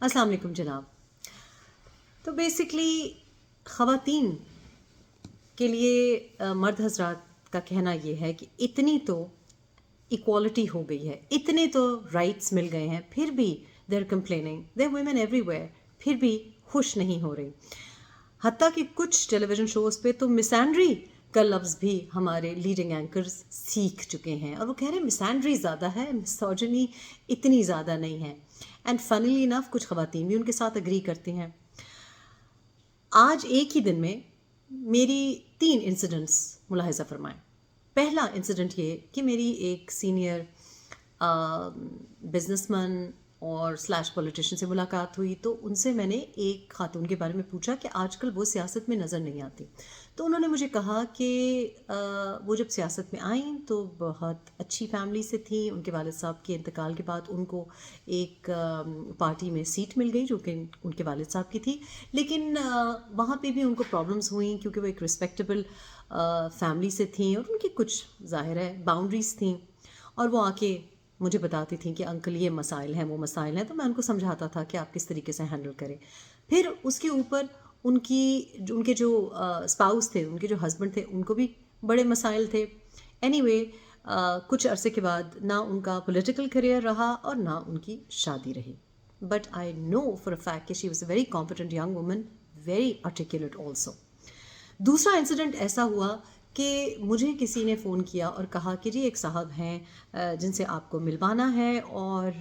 अस्सलाम वालेकुम जनाब। तो बेसिकली ख़वातीन के लिए मर्द हजरात का कहना ये है कि इतनी तो इक्वालिटी हो गई है, इतने तो राइट्स मिल गए हैं, फिर भी they are complaining, they are women everywhere, फिर भी खुश नहीं हो रही। हत्ता कि कुछ टेलीविज़न शोज़ पे तो मिसैंड्री का लफ्ज़ भी हमारे लीडिंग एंकर्स सीख चुके हैं, और वो कह रहे हैं मिसैंड्री ज़्यादा है, मिसोजिनी इतनी ज़्यादा नहीं है। एंड फनीली इनफ कुछ ख़वातीन भी उनके साथ अग्री करती हैं। आज एक ही दिन में मेरी 3 इंसिडेंट्स मुलाहिज़ा फरमाएं। पहला इंसिडेंट ये कि मेरी एक सीनियर बिजनेसमैन और स्लैश पॉलिटिशियन से मुलाकात हुई, तो उनसे मैंने एक खातून के बारे में पूछा कि आजकल वो सियासत में नज़र नहीं आती। तो उन्होंने मुझे कहा कि वो जब सियासत में आई तो बहुत अच्छी फैमिली से थी। उनके वालिद साहब के इंतकाल के बाद उनको एक पार्टी में सीट मिल गई जो कि उनके वालिद साहब की थी, लेकिन वहाँ पे भी उनको प्रॉब्लम्स हुई क्योंकि वो एक रिस्पेक्टेबल फैमिली से थी और उनकी कुछ ज़ाहिर है बाउंड्रीज़ थी। और वो आके मुझे बताती थी कि अंकल ये मसाइल हैं, वो मसाइल हैं, तो मैं उनको समझाता था कि आप किस तरीके से हैंडल करें। फिर उसके ऊपर उनके जो स्पाउस थे, उनके जो हस्बैंड थे, उनको भी बड़े मसाइल थे। एनीवे कुछ अरसे के बाद ना उनका पॉलिटिकल करियर रहा और ना उनकी शादी रही। But I know for a fact कि she was a very competent young woman, very articulate also. दूसरा इंसिडेंट ऐसा हुआ कि मुझे किसी ने फ़ोन किया और कहा कि जी एक साहब हैं जिनसे आपको मिलवाना है, और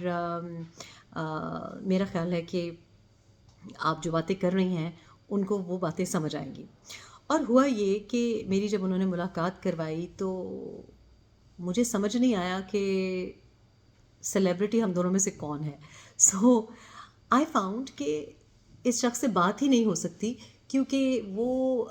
मेरा ख़्याल है कि आप जो बातें कर रही हैं उनको वो बातें समझ आएंगी। और हुआ ये कि मेरी जब उन्होंने मुलाकात करवाई तो मुझे समझ नहीं आया कि सेलिब्रिटी हम दोनों में से कौन है। सो आई फाउंड कि इस शख्स से बात ही नहीं हो सकती, क्योंकि वो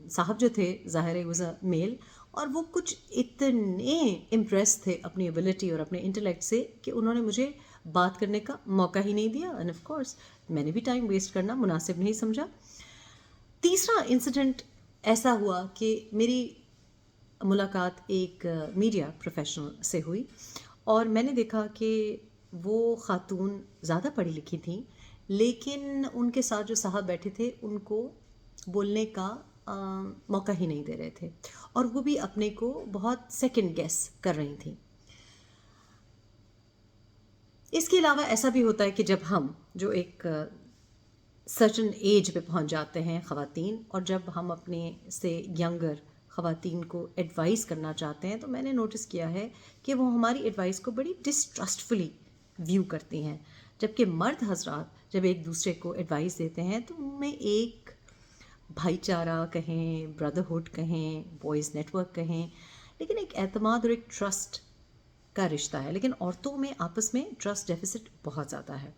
साहब जो थे ज़ाहिर है वॉज अ मेल, और वो कुछ इतने इम्प्रेस थे अपनी एबिलिटी और अपने इंटेलेक्ट से कि उन्होंने मुझे बात करने का मौका ही नहीं दिया। एंड ऑफ कोर्स मैंने भी टाइम वेस्ट करना मुनासिब नहीं समझा। तीसरा इंसिडेंट ऐसा हुआ कि मेरी मुलाकात एक मीडिया प्रोफेशनल से हुई, और मैंने देखा कि वो ख़ातून ज़्यादा पढ़ी लिखी थी, लेकिन उनके साथ जो साहब बैठे थे उनको बोलने का मौका ही नहीं दे रहे थे, और वो भी अपने को बहुत सेकंड गेस कर रही थी। इसके अलावा ऐसा भी होता है कि जब हम जो एक सर्टन एज पे पहुंच जाते हैं ख़वातीन, और जब हम अपने से यंगर ख़वातीन को एडवाइस करना चाहते हैं, तो मैंने नोटिस किया है कि वो हमारी एडवाइस को बड़ी डिस्ट्रस्टफुली व्यू करती हैं। जबकि मर्द हजरात जब एक दूसरे को एडवाइस देते हैं तो उनमें एक भाईचारा कहें, ब्रदरहुड कहें, बॉयज़ नेटवर्क कहें, लेकिन एक एतमाद और एक ट्रस्ट का रिश्ता है। लेकिन औरतों में आपस में ट्रस्ट डेफिसिट बहुत ज़्यादा है।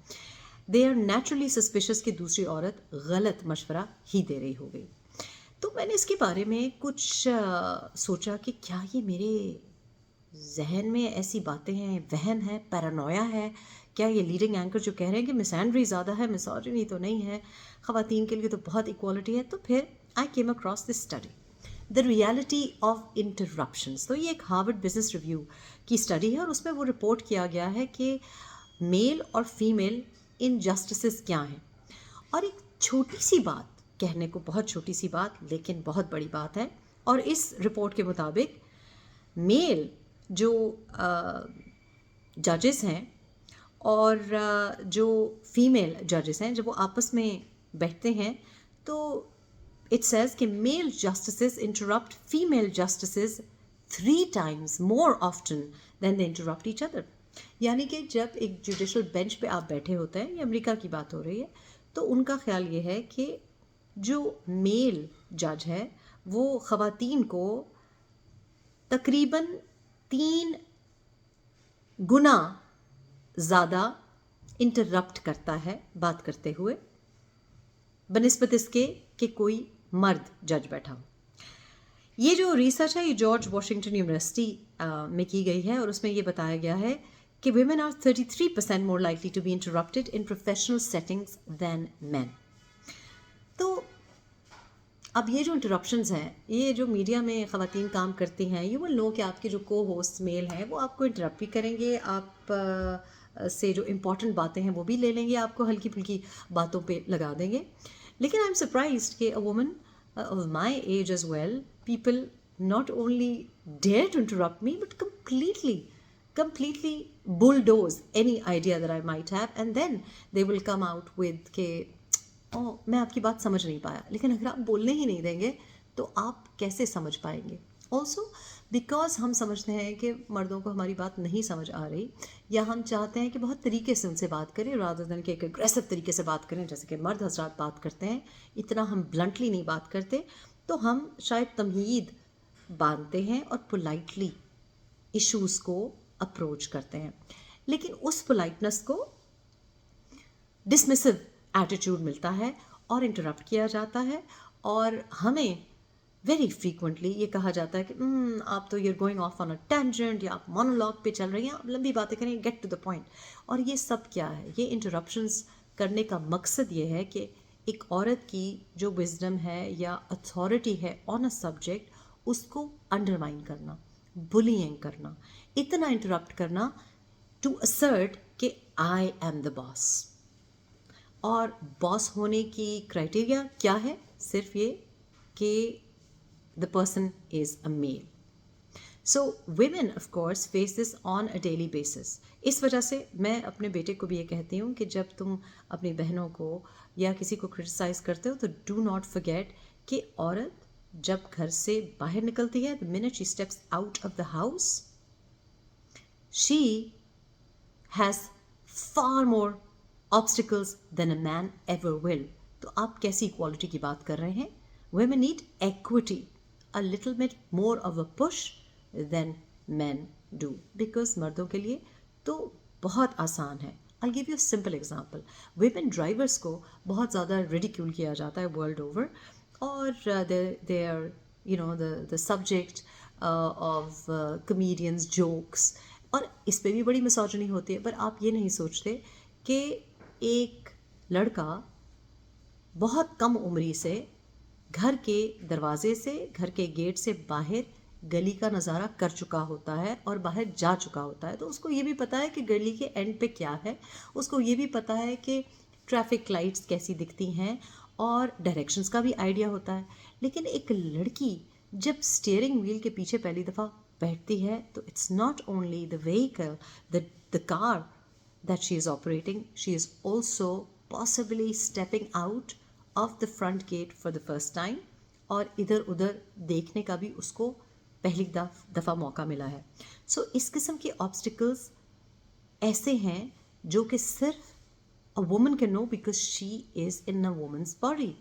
दे आर नेचुरली सस्पिशियस कि दूसरी औरत गलत मशवरा ही दे रही हो गई। तो मैंने इसके बारे में कुछ सोचा कि क्या ये मेरे जहन में ऐसी बातें हैं, वहम है, पैरानोया है? क्या ये लीडिंग एंकर जो कह रहे हैं कि मिसैंड्री ज़्यादा है, मिसोजिनी तो नहीं है, ख़वातीन के लिए तो बहुत इक्वालिटी है? तो फिर I came across this study, the reality of interruptions. तो ये एक हार्वर्ड बिजनेस रिव्यू की स्टडी है, और उसमें वो रिपोर्ट किया गया है कि मेल और फीमेल इनजस्टिसेस क्या हैं। और एक छोटी सी बात, कहने को बहुत छोटी सी बात लेकिन बहुत बड़ी बात है, और इस रिपोर्ट के मुताबिक मेल जो जजेस हैं और जो फीमेल जजेस हैं, जब वो आपस में बैठते हैं तो इट सेज कि male justices interrupt female justices 3 times more often than they interrupt each other। यानी कि जब एक जुडिशल बेंच पे आप बैठे होते हैं, ये अमेरिका की बात हो रही है, तो उनका ख्याल ये है कि जो मेल जज है वो ख़वातीन को तकरीबन 3 गुना ज़्यादा इंटरप्ट करता है बात करते हुए, बनिस्बत इसके कि कोई मर्द जज बैठा हो। ये जो रिसर्च है ये जॉर्ज वाशिंगटन यूनिवर्सिटी में की गई है, और उसमें ये बताया गया है कि women are 33% more likely to be interrupted in professional settings than men। तो अब ये जो इंटरप्शंस हैं, ये जो मीडिया में ख़वातीन काम करती हैं, यू विल नो कि आपके जो को होस्ट मेल हैं वो आपको इंटरप्ट भी करेंगे, आप سے جو امپورٹنٹ باتیں ہیں وہ بھی لے لیں گے, آپ کو ہلکی پھلکی باتوں پہ لگا دیں گے. لیکن آئی ایم سرپرائزڈ کہ a woman of my age as well, people not only dare to interrupt me, but completely bulldoze any idea that I might have, and then they will come out with کہ او میں آپ کی بات سمجھ نہیں پایا. لیکن اگر آپ بولنے ہی نہیں دیں گے تو آپ کیسے سمجھ پائیں گے؟ آلسو بیکاز ہم سمجھتے ہیں کہ مردوں کو ہماری بات نہیں سمجھ آ رہی, یا ہم چاہتے ہیں کہ بہت طریقے سے ان سے بات کریں رادر دین کہ ایک اگریسو طریقے سے بات کریں جیسے کہ مرد حضرات بات کرتے ہیں, اتنا ہم بلنٹلی نہیں بات کرتے, تو ہم شاید تمہید باندھتے ہیں اور پولائٹلی ایشوز کو اپروچ کرتے ہیں. لیکن اس پولائٹنس کو ڈسمسو ایٹیٹیوڈ ملتا ہے اور انٹرپٹ کیا جاتا ہے, اور ہمیں ویری فریکوینٹلی یہ کہا جاتا ہے کہ آپ تو you are going off on a tangent, یا آپ مونولوگ پہ چل رہی ہیں, آپ لمبی باتیں کریں, گیٹ ٹو دا پوائنٹ. اور یہ سب کیا ہے؟ یہ انٹرپشنس کرنے کا مقصد یہ ہے کہ ایک عورت کی جو وزڈم ہے یا اتھارٹی ہے آن اے سبجیکٹ, اس کو انڈرمائن کرنا, بلینگ کرنا, اتنا انٹرپٹ کرنا ٹو اسرٹ کہ آئی ایم دا باس. اور باس ہونے کی کرائٹیریا کیا ہے؟ صرف یہ کہ the person is a male. So women of course face this on a daily basis. اس وجہ سے میں اپنے بیٹے کو بھی یہ کہتی ہوں کہ جب تم اپنی بہنوں کو یا کسی کو کرٹیسائز کرتے ہو تو ڈو ناٹ فرگیٹ کہ عورت جب گھر سے باہر نکلتی ہے, the minute she steps out of the house, she has far more obstacles than a man ever will. تو آپ کیسی اکوالٹی کی بات کر رہے ہیں؟ Women need equity, a little bit more of a push than men do, because مردوں کے لیے تو بہت آسان ہے. I'll give you a simple example. Women drivers کو بہت زیادہ ریڈیکیول کیا جاتا ہے world over, اور they are the subject of comedians jokes, اور اس پہ بھی بڑی مسوجنی ہوتی ہے. پر آپ یہ نہیں سوچتے کہ ایک لڑکا بہت کم عمری سے گھر کے دروازے سے, گھر کے گیٹ سے باہر گلی کا نظارہ کر چکا ہوتا ہے اور باہر جا چکا ہوتا ہے, تو اس کو یہ بھی پتہ ہے کہ گلی کے اینڈ پہ کیا ہے, اس کو یہ بھی پتہ ہے کہ ٹریفک لائٹس کیسی دکھتی ہیں, اور ڈائریکشنز کا بھی آئیڈیا ہوتا ہے. لیکن ایک لڑکی جب اسٹیئرنگ وہیل کے پیچھے پہلی دفعہ بیٹھتی ہے تو it's not only the vehicle, the car that she is operating, she is also possibly stepping out of the front gate for the first time, اور ادھر ادھر دیکھنے کا بھی اس کو پہلی دفعہ موقع ملا ہے. سو اس قسم کے آبسٹیکلس ایسے ہیں جو کہ صرف a woman can know because she is in a woman's body.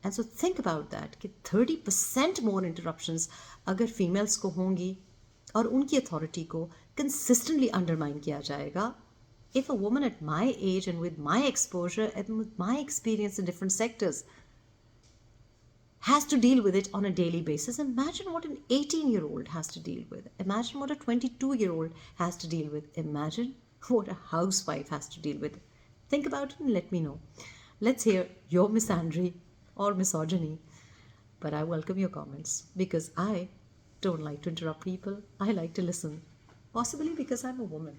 And so think about that کہ 30% more interruptions اگر فیمیلس کو ہوں گی اور ان کی اتھارٹی کو کنسسٹنٹلی انڈرمائن کیا جائے گا. If a woman at my age and with my exposure and with my experience in different sectors has to deal with it on a daily basis, imagine what an 18-year-old has to deal with. Imagine what a 22-year-old has to deal with. Imagine what a housewife has to deal with. Think about it and let me know. Let's hear your misandry or misogyny. But I welcome your comments because I don't like to interrupt people. I like to listen. Possibly because I'm a woman.